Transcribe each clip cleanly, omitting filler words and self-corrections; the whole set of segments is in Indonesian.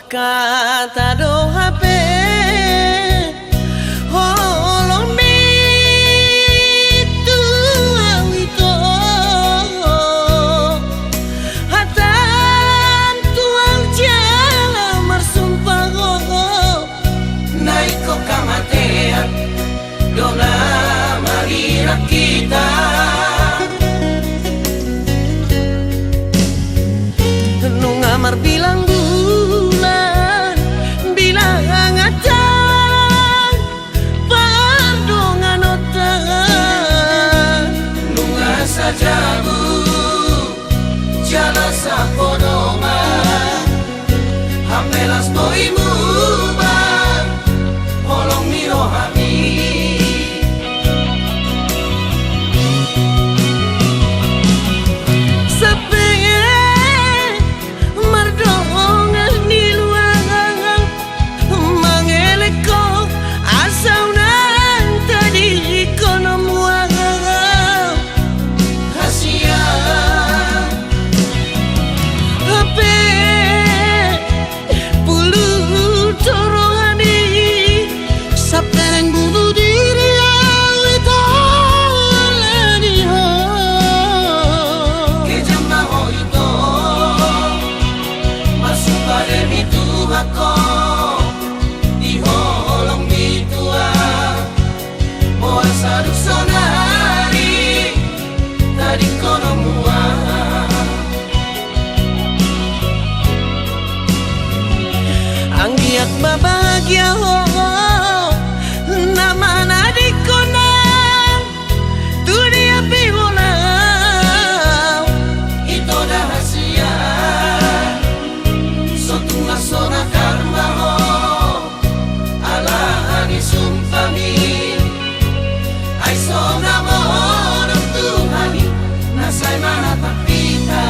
kata do HP holong itu awito hatan tuang jala marsumpah naik ko kamatean dona marira kita nu ngamar bilang bulan bilang ngacang pardongan otak nu ngasa jabu jala saponoma hapelas boimu bang holong miro hami anggiat bahagia ho nama nadiko nang tu dia piholau itu rahasia sotunga sona karma ho ala ani sumpami ai sona mo Tuhani nasai mana tapita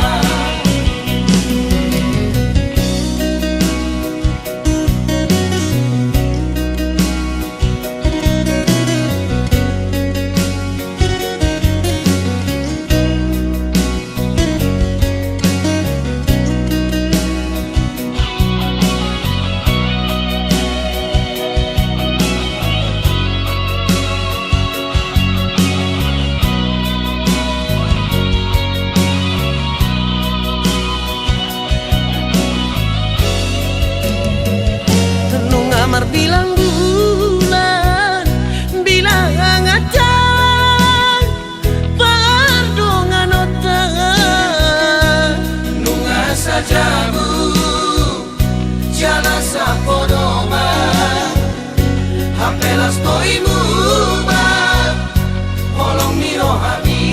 Amar bilang bulan bilang ngacang pardongan otak nunga sajabu jala sapodoma hapelas boimu bang holong miro hami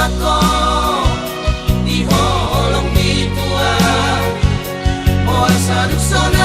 ako di holong bitua moa saduk sona